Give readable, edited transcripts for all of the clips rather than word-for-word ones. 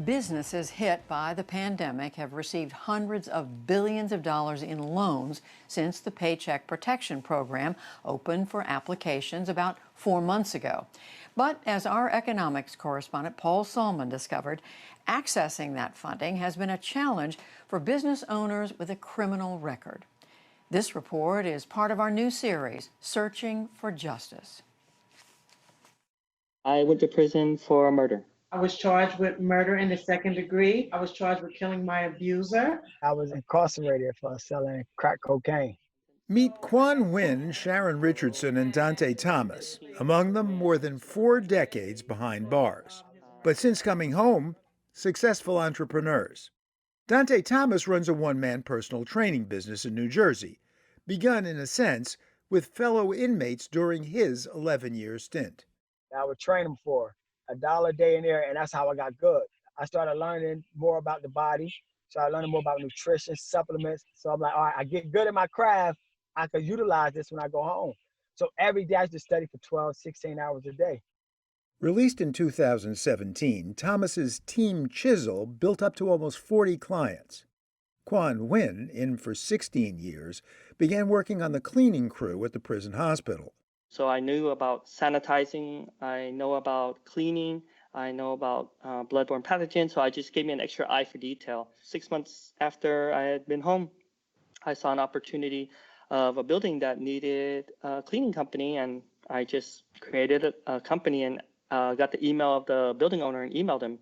Businesses hit by the pandemic have received hundreds of billions of dollars in loans since the Paycheck Protection Program opened for applications about 4 months ago. But as our economics correspondent Paul Solman discovered, accessing that funding has been a challenge for business owners with a criminal record. This report is part of our new series, Searching for Justice. I went to prison for murder. I was charged with murder in the second degree. I was charged with killing my abuser. I was incarcerated for selling crack cocaine. Meet Quan Nguyen, Sharon Richardson, and Dante Thomas, among them more than 4 decades behind bars. But since coming home, successful entrepreneurs. Dante Thomas runs a one-man personal training business in New Jersey, begun in a sense with fellow inmates during his 11-year stint. I would train them for $1 a day in there, and that's how I got good. I started learning more about the body, started learning more about nutrition, supplements. So I'm like, all right, I get good at my craft. I could utilize this when I go home. So every day I just study for 12, 16 hours a day. Released in 2017, Thomas's Team Chisel built up to almost 40 clients. Quan Nguyen, in for 16 years, began working on the cleaning crew at the prison hospital. So I knew about sanitizing, I know about cleaning, I know about bloodborne pathogens, so I just gave me an extra eye for detail. 6 months after I had been home, I saw an opportunity of a building that needed a cleaning company, and I just created a company and got the email of the building owner and emailed him.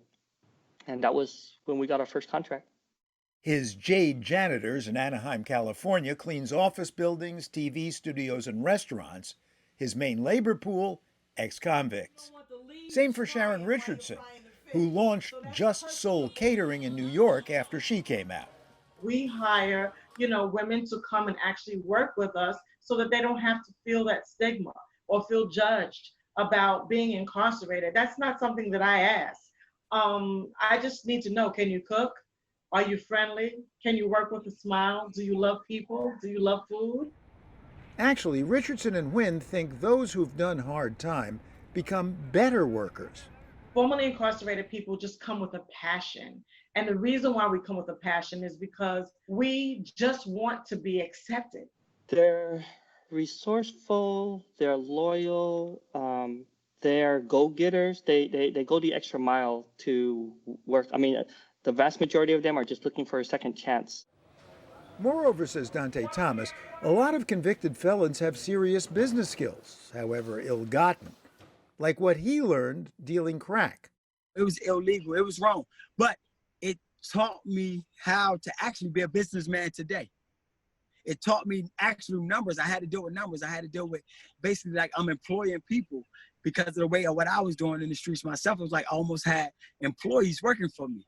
And that was when we got our first contract. His Jade Janitors in Anaheim, California, cleans office buildings, TV studios, and restaurants. His main labor pool, ex-convicts. Same for Sharon Richardson, who launched Just Soul Catering in New York after she came out. We hire, women to come and actually work with us so that they don't have to feel that stigma or feel judged about being incarcerated. That's not something that I ask. I just need to know, can you cook? Are you friendly? Can you work with a smile? Do you love people? Do you love food? Actually, Richardson and Nguyen think those who've done hard time become better workers. Formerly incarcerated people just come with a passion. And the reason why we come with a passion is because we just want to be accepted. They're resourceful, they're loyal, they're go-getters. They go the extra mile to work. I mean, the vast majority of them are just looking for a second chance. Moreover, says Dante Thomas, a lot of convicted felons have serious business skills, however ill-gotten, like what he learned dealing crack. It was illegal, it was wrong, but it taught me how to actually be a businessman today. It taught me actual numbers. I had to deal with numbers. I had to deal with basically like I'm employing people because of the way of what I was doing in the streets myself. It was like I almost had employees working for me.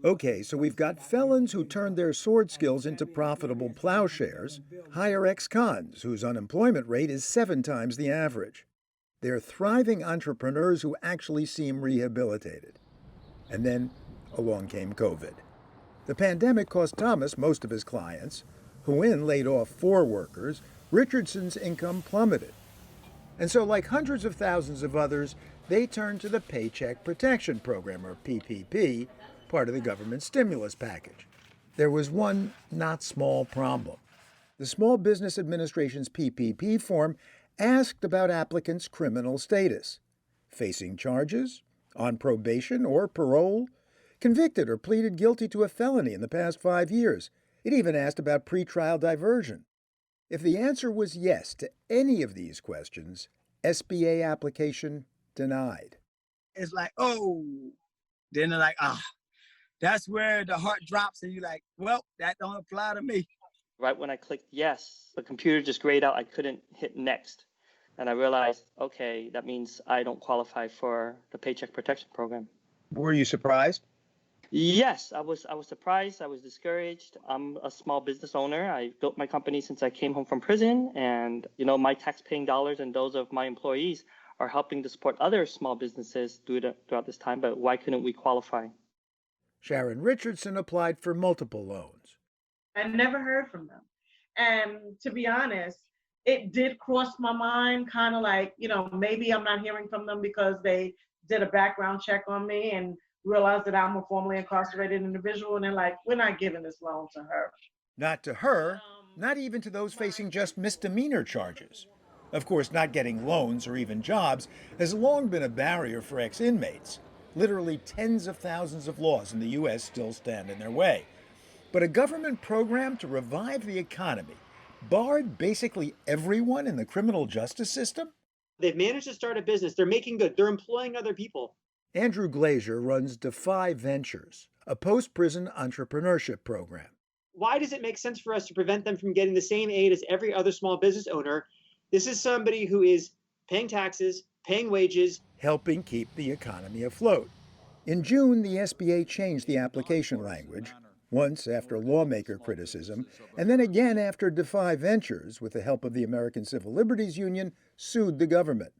Okay, so we've got felons who turned their sword skills into profitable plowshares, hire ex-cons whose unemployment rate is 7 times the average. They're thriving entrepreneurs who actually seem rehabilitated. And then along came COVID. The pandemic cost Thomas most of his clients. Nguyen laid off 4 workers. Richardson's income plummeted. And so, like hundreds of thousands of others, they turned to the Paycheck Protection Program, or PPP, part of the government stimulus package. There was one not small problem. The Small Business Administration's PPP form asked about applicants' criminal status. Facing charges, on probation or parole, convicted or pleaded guilty to a felony in the past 5 years. It even asked about pretrial diversion. If the answer was yes to any of these questions, SBA application denied. It's like, oh, then they're like, that's where the heart drops and you're like, well, that don't apply to me. Right when I clicked yes, the computer just grayed out. I couldn't hit next. And I realized, okay, that means I don't qualify for the Paycheck Protection Program. Were you surprised? Yes, I was surprised. I was discouraged. I'm a small business owner. I built my company since I came home from prison. And, my tax-paying dollars and those of my employees are helping to support other small businesses throughout this time. But why couldn't we qualify? Sharon Richardson applied for multiple loans. I never heard from them. And to be honest, it did cross my mind, kind of like, maybe I'm not hearing from them because they did a background check on me and realize that I'm a formerly incarcerated individual, and they're like, we're not giving this loan to her. Not to her, not even to those facing just misdemeanor charges. Of course, not getting loans or even jobs has long been a barrier for ex-inmates. Literally tens of thousands of laws in the U.S. still stand in their way. But a government program to revive the economy barred basically everyone in the criminal justice system? They've managed to start a business. They're making good. They're employing other people. Andrew Glazier runs Defy Ventures, a post-prison entrepreneurship program. Why does it make sense for us to prevent them from getting the same aid as every other small business owner? This is somebody who is paying taxes, paying wages, helping keep the economy afloat. In June, the SBA changed the application language, once after lawmaker criticism, and then again after Defy Ventures, with the help of the American Civil Liberties Union, sued the government.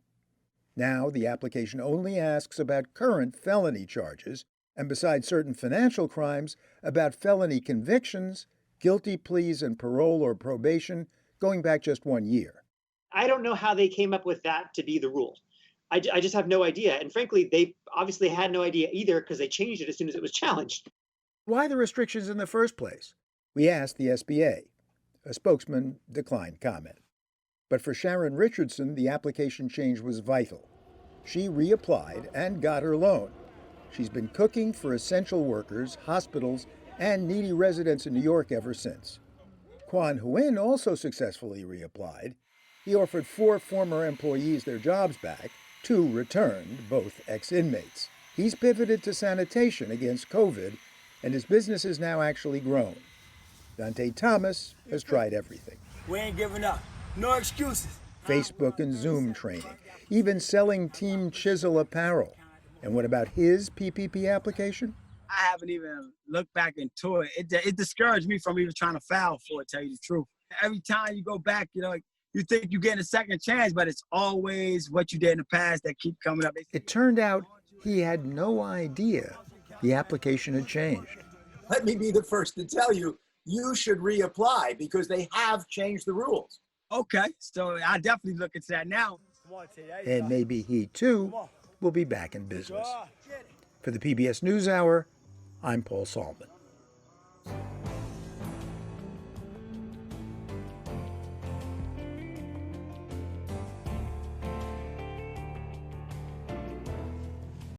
Now, the application only asks about current felony charges, and besides certain financial crimes, about felony convictions, guilty pleas, and parole or probation going back just 1 year. I don't know how they came up with that to be the rule. I just have no idea. And frankly, they obviously had no idea either because they changed it as soon as it was challenged. Why the restrictions in the first place? We asked the SBA. A spokesman declined comment. But for Sharon Richardson, the application change was vital. She reapplied and got her loan. She's been cooking for essential workers, hospitals, and needy residents in New York ever since. Quan Huynh also successfully reapplied. He offered 4 former employees their jobs back. 2 returned, both ex-inmates. He's pivoted to sanitation against COVID, and his business is now actually grown. Dante Thomas has tried everything. We ain't giving up. No excuses. Facebook and Zoom training, even selling Team Chisel apparel. And what about his PPP application? I haven't even looked back into it. It discouraged me from even trying to file for it, tell you the truth. Every time you go back, you think you're getting a second chance, but it's always what you did in the past that keep coming up. It turned out he had no idea the application had changed. Let me be the first to tell you, you should reapply because they have changed the rules. Okay, so I definitely look into that now. And maybe he, too, will be back in business. For the PBS NewsHour, I'm Paul Salman.